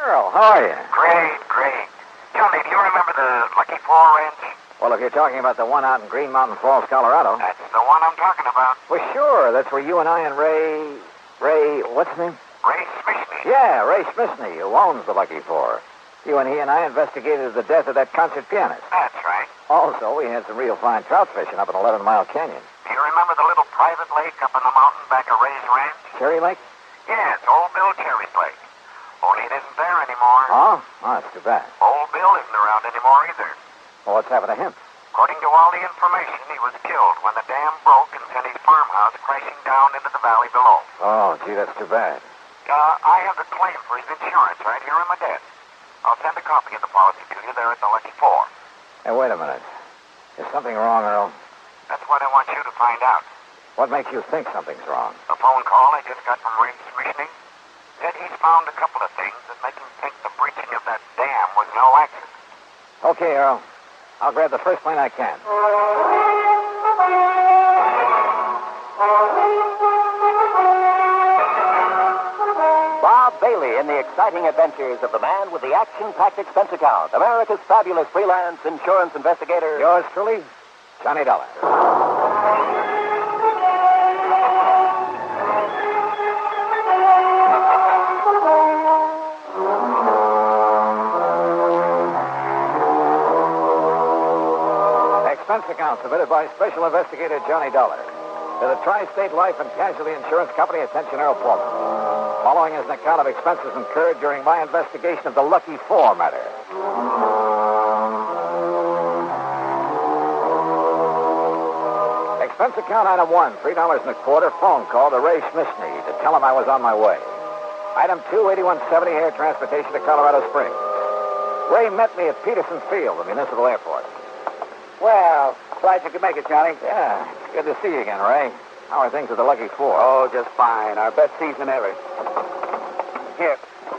Earl, how are you? Great. Johnny, do you remember the Lucky Four Ranch? Well, if you're talking about the one out in Green Mountain Falls, Colorado. That's the one I'm talking about. Well, sure. That's where you and I and Ray, what's his name? Ray Smithney. Yeah, Ray Smithney, who owns the Lucky Four. You and he and I investigated the death of that concert pianist. That's right. Also, we had some real fine trout fishing up in 11 Mile Canyon. Do you remember the little private lake up in the mountain back of Ray's ranch? Cherry Lake? Yeah, it's Old Bill Cherry's lake. Only it isn't there anymore. Oh, that's too bad. Old Bill isn't around anymore either. Well, what's happened to him? According to all the information, he was killed when the dam broke and sent his farmhouse crashing down into the valley below. Oh, gee, that's too bad. I have the claim for his insurance right here in my desk. I'll send a copy of the policy to you there at the Lucky Four. Hey, wait a minute. Is something wrong, Earl? That's what I want you to find out. What makes you think something's wrong? A phone call I just got from Ray Smithney said he's found a couple of things that make him think the breaching of that dam was no accident. Okay, Earl. I'll grab the first plane I can. Bob Bailey in the exciting adventures of the man with the action-packed expense account, America's fabulous freelance insurance investigator. Yours truly, Johnny Dollar. Expense account submitted by Special Investigator Johnny Dollar to the Tri-State Life and Casualty Insurance Company. Attention, Earl Foreman. Following is an account of expenses incurred during my investigation of the Lucky Four matter. Expense account item 1, $3.25, phone call to Ray Smithney to tell him I was on my way. Item 2, 8170, air transportation to Colorado Springs. Ray met me at Peterson Field, the municipal airport. Well, glad you could make it, Johnny. Yeah, it's good to see you again, Ray. How are things with the Lucky Four? Oh, just fine. Our best season ever. Here,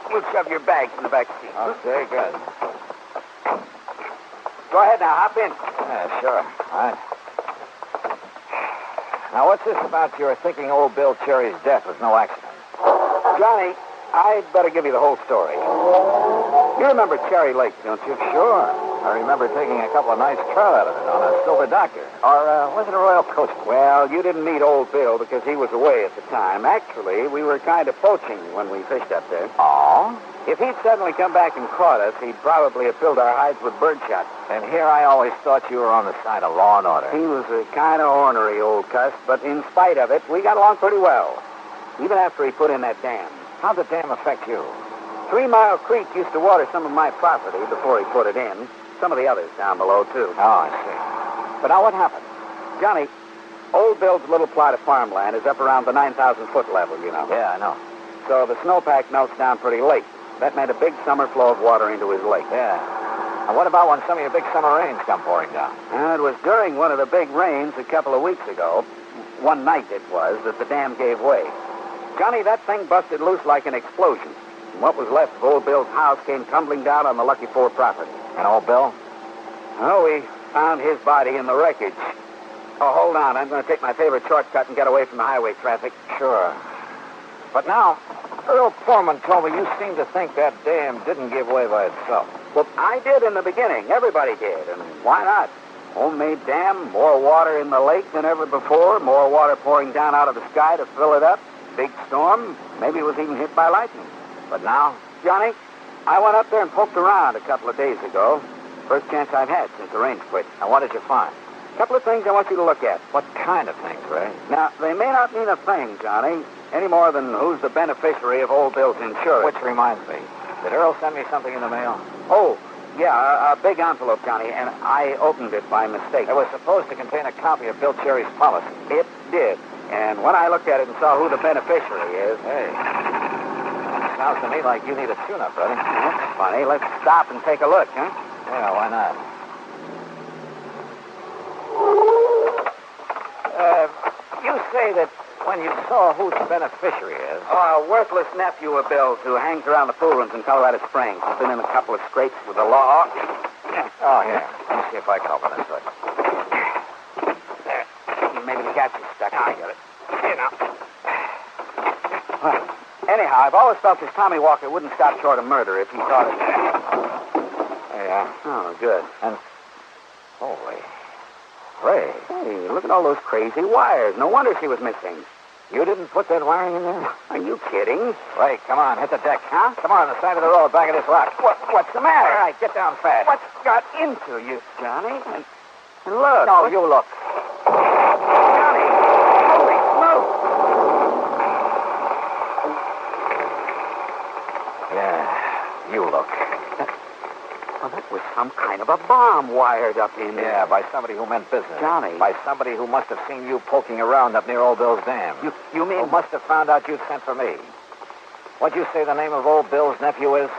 we'll shove your bags in the back seat. Okay, good. Go ahead now, hop in. Yeah, sure. All right. Now, what's this about your thinking old Bill Cherry's death was no accident? Johnny, I'd better give you the whole story. You remember Cherry Lake, don't you? Sure. I remember taking a couple of nice trout out of it on a Silver Doctor. Or was it a Royal Coast? Well, you didn't meet old Bill because he was away at the time. Actually, we were kind of poaching when we fished up there. Oh? If he'd suddenly come back and caught us, he'd probably have filled our hides with birdshot. And here I always thought you were on the side of law and order. He was a kind of ornery old cuss, but in spite of it, we got along pretty well. Even after he put in that dam. How'd the dam affect you? 3 Mile Creek used to water some of my property before he put it in. Some of the others down below, too. Oh, I see. But now what happened? Johnny, old Bill's little plot of farmland is up around the 9,000-foot level, you know. Yeah, I know. So the snowpack melts down pretty late. That meant a big summer flow of water into his lake. Yeah. And what about when some of your big summer rains come pouring down? It was during one of the big rains a couple of weeks ago, one night it was, that the dam gave way. Johnny, that thing busted loose like an explosion. And what was left of old Bill's house came tumbling down on the Lucky Four property. And old Bill? Oh, we found his body in the wreckage. Oh, hold on. I'm going to take my favorite shortcut and get away from the highway traffic. Sure. But now, Earl Foreman told me you seem to think that dam didn't give way by itself. Well, I did in the beginning. Everybody did. And why not? Homemade dam, more water in the lake than ever before, more water pouring down out of the sky to fill it up. Big storm. Maybe it was even hit by lightning. But now? Johnny, I went up there and poked around a couple of days ago. First chance I've had since the rain quit. And what did you find? A couple of things I want you to look at. What kind of things, Ray? Now, they may not mean a thing, Johnny, any more than who's the beneficiary of old Bill's insurance. Which reminds me, did Earl send me something in the mail? Oh, yeah, a big envelope, Johnny, and I opened it by mistake. It was supposed to contain a copy of Bill Cherry's policy. It did. And when I looked at it and saw who the beneficiary is... Hey, sounds to me like you need a tune-up, brother. That's funny. Let's stop and take a look, huh? Yeah, why not? You say that when you saw who the beneficiary is... Oh, a worthless nephew of Bill's who hangs around the pool rooms in Colorado Springs. He's been in a couple of scrapes with the law. Oh, here. Let me see if I can open this hook. There. Maybe the catch is stuck. I got it. Here now. Well, Anyhow, I've always felt this Tommy Walker wouldn't stop short of murder if he thought it. There you are. Oh, good. And, holy, Ray, Hey, look at all those crazy wires. No wonder she was missing. you didn't put that wiring in there? Are you kidding? Ray, come on, hit the deck. Huh? Come on the side of the road, back of this rock. What's the matter? All right, get down fast. What's got into you, Johnny? And look. No, you look. Johnny. Holy smoke. Yeah, you look. Well, that was some kind of a bomb wired up in there. Yeah, by somebody who meant business. Johnny. By somebody who must have seen you poking around up near Old Bill's dam. You mean... Who must have found out you'd sent for me. What'd you say the name of Old Bill's nephew is?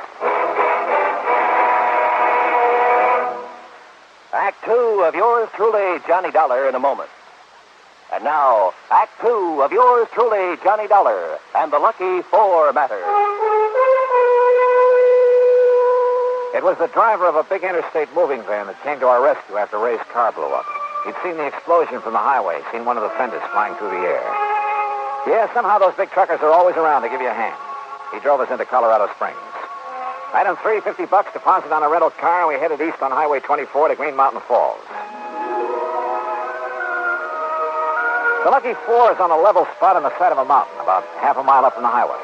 Act 2 of yours truly, Johnny Dollar, in a moment. And now, Act 2 of yours truly, Johnny Dollar, and the Lucky Four matter. It was the driver of a big interstate moving van that came to our rescue after Ray's car blew up. He'd seen the explosion from the highway, seen one of the fenders flying through the air. Yeah, somehow those big truckers are always around to give you a hand. He drove us into Colorado Springs. Item 3, $50 deposit on a rental car, and we headed east on Highway 24 to Green Mountain Falls. The Lucky Four is on a level spot on the side of a mountain, about half a mile up from the highway.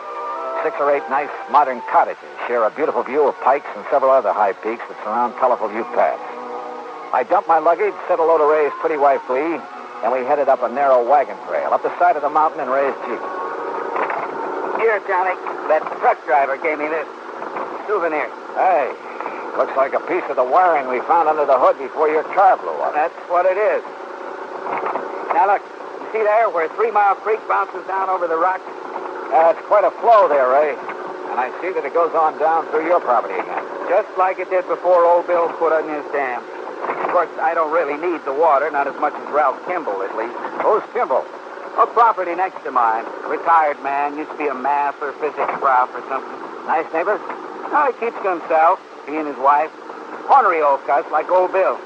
6 or 8 nice modern cottages share a beautiful view of pikes and several other high peaks that surround colorful Ute paths. I dumped my luggage, said hello to Ray's pretty wife, Lee, and we headed up a narrow wagon trail up the side of the mountain in Ray's Jeep. Here, Johnny. That truck driver gave me this. Souvenir. Hey, looks like a piece of the wiring we found under the hood before your car blew up. That's what it is. Now, look. You see there where 3 Mile Creek bounces down over the rocks? It's quite a flow there, Ray. And I see that it goes on down through your property again. Just like it did before Old Bill put in his dam. Of course, I don't really need the water, not as much as Ralph Kimball, at least. Who's Kimball? A property next to mine. Retired man. Used to be a math or physics prof or something. Nice neighbor? No, he keeps to himself. He and his wife. Ornery old cuss like Old Bill.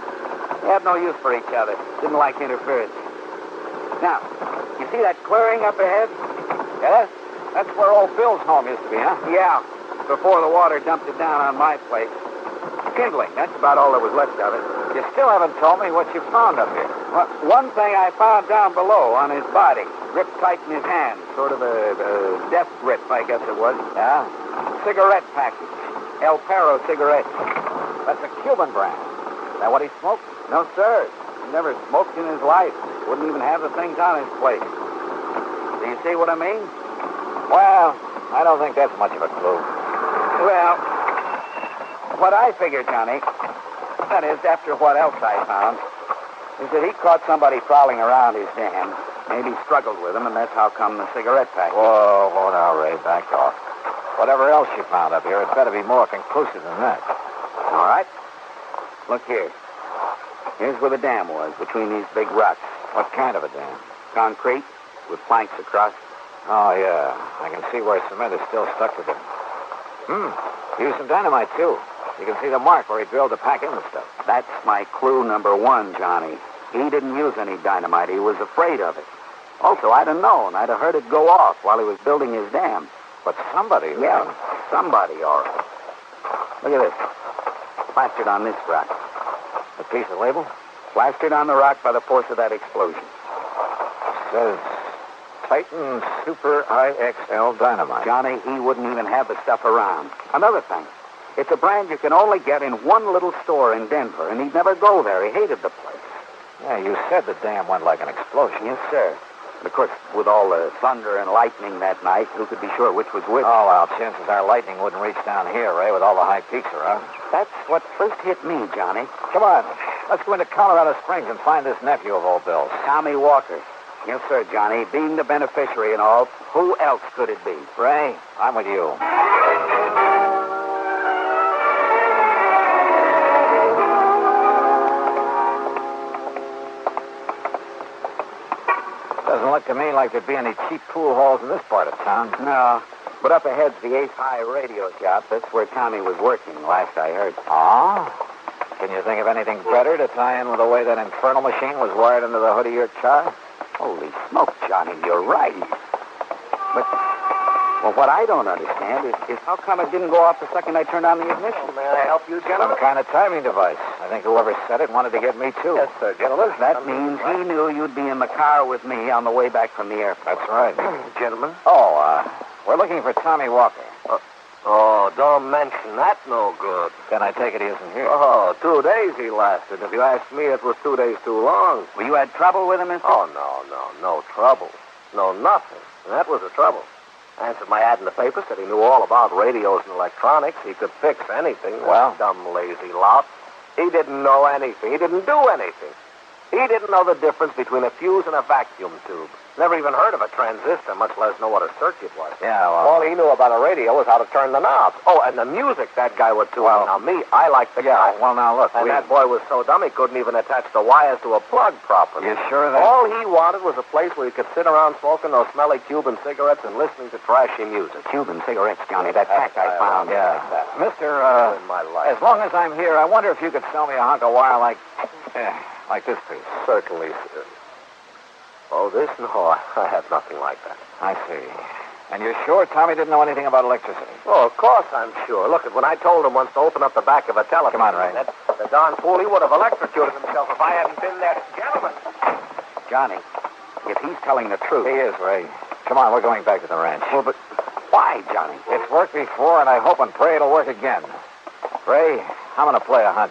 They have no use for each other. Didn't like interference. Now, you see that clearing up ahead? Yes? That's where Old Bill's home used to be, huh? Yeah, before the water dumped it down on my place. Kindling, that's about all there was left of it. You still haven't told me what you found up here. Well, one thing I found down below on his body, gripped tight in his hand, sort of a death grip, I guess it was. Yeah? Cigarette package. El Perro cigarettes. That's a Cuban brand. Is that what he smoked? No, sir. He never smoked in his life. Wouldn't even have the things on his plate. Do you see what I mean? Well, I don't think that's much of a clue. Well, what I figure, Johnny, that is, after what else I found, is that he caught somebody prowling around his dam, maybe struggled with him, and that's how come the cigarette package. Whoa, now, Ray, back off. Whatever else you found up here, it's better be more conclusive than that. All right. Look here. Here's where the dam was, between these big rocks. What kind of a dam? Concrete, with planks across. Oh, yeah. I can see where cement is still stuck to them. Used some dynamite, too. You can see the mark where he drilled to pack in the stuff. That's my clue number 1, Johnny. He didn't use any dynamite. He was afraid of it. Also, I'd have known. I'd have heard it go off while he was building his dam. But somebody... Yeah, somebody, all right. Look at this. Plastered on this rock. A piece of label? Plastered on the rock by the force of that explosion. Says Titan Super IXL Dynamite. Johnny, he wouldn't even have the stuff around. Another thing. It's a brand you can only get in one little store in Denver, and he'd never go there. He hated the place. Yeah, you said the dam went like an explosion. Yes, sir. And, of course, with all the thunder and lightning that night, who could be sure which was which? Oh, well, chances are lightning wouldn't reach down here, Ray, with all the high peaks around. That's what first hit me, Johnny. Come on. Let's go into Colorado Springs and find this nephew of Old Bill's. Tommy Walker. Yes, sir, Johnny. Being the beneficiary and all, who else could it be? Ray, I'm with you. Doesn't look to me like there'd be any cheap pool halls in this part of town. No. But up ahead's the Ace High radio shop. That's where Tommy was working, last I heard. Oh? Can you think of anything better to tie in with the way that infernal machine was wired into the hood of your car? Holy smoke, Johnny, you're right. But Well, what I don't understand is how come it didn't go off the second I turned on the ignition? May I help you, Some gentlemen? kind of timing device. I think whoever said it wanted to get me, too. Yes, sir, gentlemen. That means he knew you'd be in the car with me on the way back from the airport. That's right. Gentlemen? Oh, we're looking for Tommy Walker. Oh, don't mention that. No good. Then I take it he isn't here. Oh, 2 days he lasted. If you ask me, it was 2 days too long. Well, you had trouble with him, mister? Oh, no trouble. No, nothing. That was the trouble. Answered my ad in the paper, said he knew all about radios and electronics. He could fix anything. Well? That dumb, lazy lout. He didn't know anything. He didn't do anything. He didn't know the difference between a fuse and a vacuum tube. Never even heard of a transistor, much less know what a circuit was. Yeah, well... All he knew about a radio was how to turn the knobs. Oh, and the music that guy would tune. Well, now, me, I like the Yeah, guy. well, now, look, And that boy was so dumb he couldn't even attach the wires to a plug properly. You sure of that? All he wanted was a place where he could sit around smoking those smelly Cuban cigarettes and listening to trashy music. Cuban cigarettes, Johnny. That pack I found. Yeah. Mister, In my life. as long as I'm here, I wonder if you could sell me a hunk of wire like this piece. Certainly, sir. Oh, this? No, I have nothing like that. I see. And you're sure Tommy didn't know anything about electricity? Oh, of course I'm sure. Look, when I told him once to open up the back of a telephone... Come on, Ray. The darn fool, he would have electrocuted himself if I hadn't been there. Gentlemen. Johnny, if he's telling the truth... He is, Ray. Come on, we're going back to the ranch. Well, but why, Johnny? It's worked before, and I hope and pray it'll work again. Ray, I'm going to play a hunch.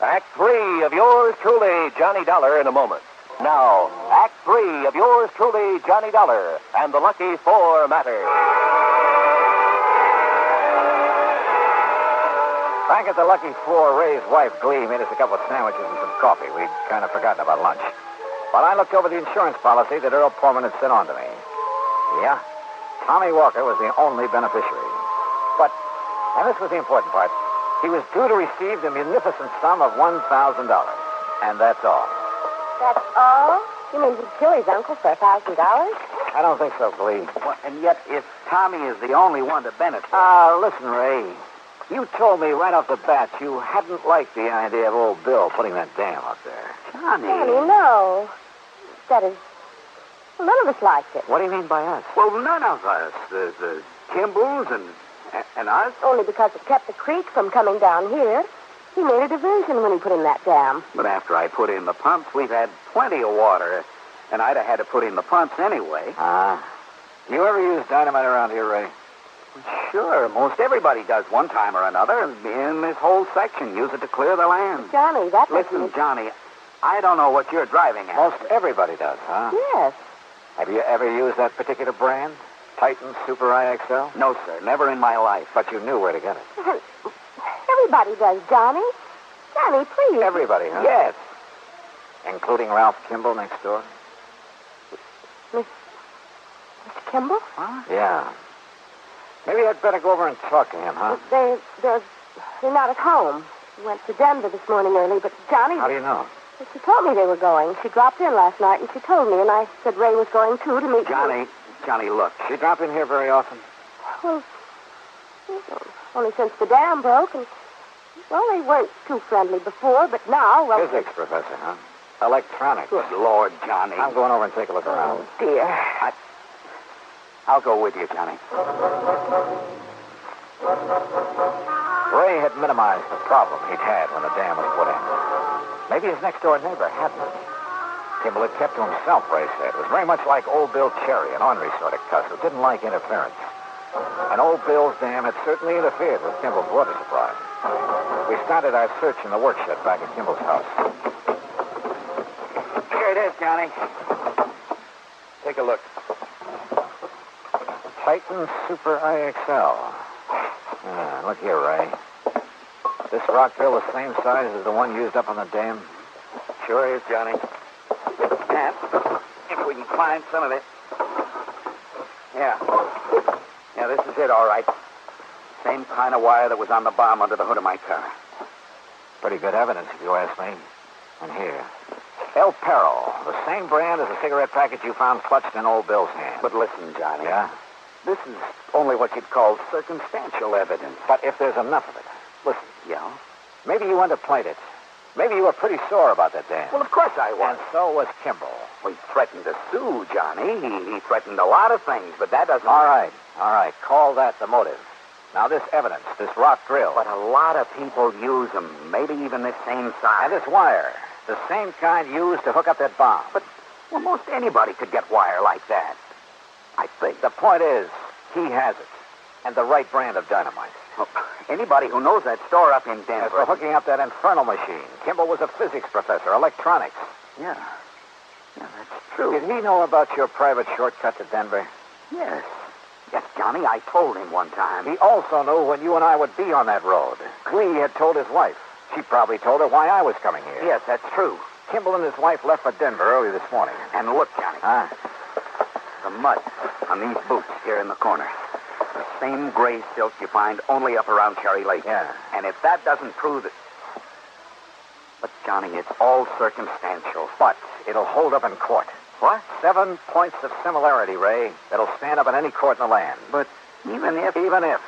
Act 3 of yours truly, Johnny Dollar, in a moment. Now, Act 3 of yours truly, Johnny Dollar, and the Lucky Four matter. Back at the Lucky Four, Ray's wife, Glee, made us a couple of sandwiches and some coffee. We'd kind of forgotten about lunch. While I looked over the insurance policy that Earl Pullman had sent on to me. Yeah, Tommy Walker was the only beneficiary. But, and this was the important part, he was due to receive the munificent sum of $1,000. And that's all. That's all? You mean he'd kill his uncle for $1,000? I don't think so, Glee. Well, and yet, if Tommy is the only one to benefit... Listen, Ray. You told me right off the bat you hadn't liked the idea of old Bill putting that dam up there. Johnny... Johnny, no. That is... Well, none of us liked it. What do you mean by us? Well, none of us. The Kimballs and us. Only because it kept the creek from coming down here. He made a diversion when he put in that dam. But after I put in the pumps, we've had plenty of water. And I'd have had to put in the pumps anyway. Do you ever use dynamite around here, Ray? Sure, most everybody does one time or another. And in this whole section, use it to clear the land. Johnny, that Listen, doesn't... Johnny, I don't know what you're driving at. Most everybody does, huh? Yes. Have you ever used that particular brand? Titan Super IXL? No, sir, never in my life. But you knew where to get it. Everybody does, Johnny. Johnny, please. Everybody, huh? Yes. Including Ralph Kimball next door? Mr. Kimball? Huh? Yeah. Maybe I'd better go over and talk to him, huh? They're not at home. He went to Denver this morning early, but Johnny... How do you know? She told me they were going. She dropped in last night, and she told me, and I said Ray was going, too, to meet... Johnny, look. She drop in here very often? Well, only since the dam broke, and... Well, they weren't too friendly before, but now... Well, Physics professor, huh? Electronics. Good Lord, Johnny. I'm going over and take a look around. Oh, dear. I'll go with you, Johnny. Ray had minimized the problem he'd had when the dam was put in. Maybe his next-door neighbor hadn't. Kimball had kept to himself, Ray said. It was very much like old Bill Cherry, an ornery sort of cuss who didn't like interference. And old Bill's dam had certainly interfered with Kimball's water supply. We started our search in the workshed back at Kimball's house. Here it is, Johnny. Take a look. Titan Super IXL. Look here, Ray. This rock drill the same size as the one used up on the dam? Sure is, Johnny. And if we can find some of it. Yeah, this is it, all right. Same kind of wire that was on the bomb under the hood of my car. Pretty good evidence, if you ask me. And here. El Perro, the same brand as the cigarette package you found clutched in old Bill's hand. But listen, Johnny. Yeah? this is only what you'd call circumstantial evidence. But if there's enough of it, listen, Yeah? maybe you underplayed it. Maybe you were pretty sore about that dam. Well, of course I was. And so was Kimball. Well, he threatened to sue, Johnny. He threatened a lot of things, but that doesn't... All right. Call that the motive. Now, this evidence, this rock drill. But a lot of people use them, maybe even this same size. And this wire, the same kind used to hook up that bomb. But, well, most anybody could get wire like that. I think. The point is, he has it. And the right brand of dynamite. Well, anybody who knows that store up in As Denver... for hooking up that infernal machine, Kimball was a physics professor, electronics. Yeah, that's true. Did he know about your private shortcut to Denver? Yes. Yes, Johnny, I told him one time. He also knew when you and I would be on that road. Clee had told his wife. She probably told her why I was coming here. Yes, that's true. Kimball and his wife left for Denver early this morning. And look, Johnny. The mud on these boots here in the corner. The same gray silk you find only up around Cherry Lake. Yeah. And if that doesn't prove it... But, Johnny, it's all circumstantial. But it'll hold up in court. What? 7 points of similarity, Ray, that'll stand up in any court in the land. But even if... Even if.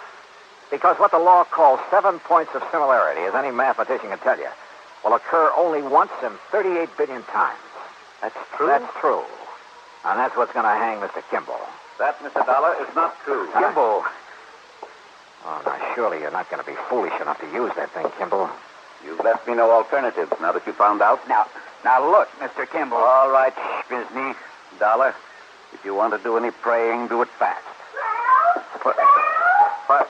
Because what the law calls 7 points of similarity, as any mathematician can tell you, will occur only once in 38 billion times. That's true? That's true. And that's what's going to hang Mr. Kimball. That, Mr. Dollar, is not true. Kimball. Oh, now, surely you're not going to be foolish enough to use that thing, Kimball. You've left me no alternatives now that you found out. Now look, Mr. Kimball. All right, Bizney. Dollar, if you want to do any praying, do it fast. What?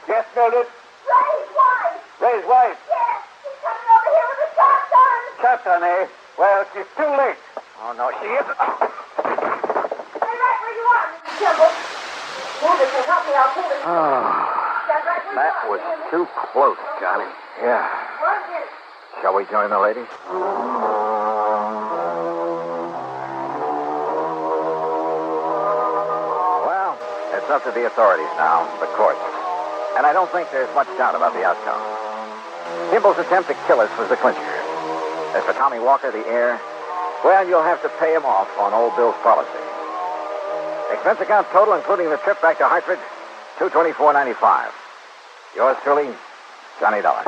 Yes, Mildred? Ray's wife. Ray's wife. Yes, she's coming over here with a shotgun. Shotgun, eh? Well, she's too late. Oh, no, she isn't. Stay right where you are, Mrs. Kimball. Mother can help me. I'll pull it. Stand right where That you are. was too close, Johnny. Yeah. 1 minute. Shall we join the ladies? Well, it's up to the authorities now, the courts. And I don't think there's much doubt about the outcome. Kimball's attempt to kill us was the clincher. As for Tommy Walker, the heir, well, you'll have to pay him off on old Bill's policy. Expense account total, including the trip back to Hartford, $224.95. Yours truly, Johnny Dollar.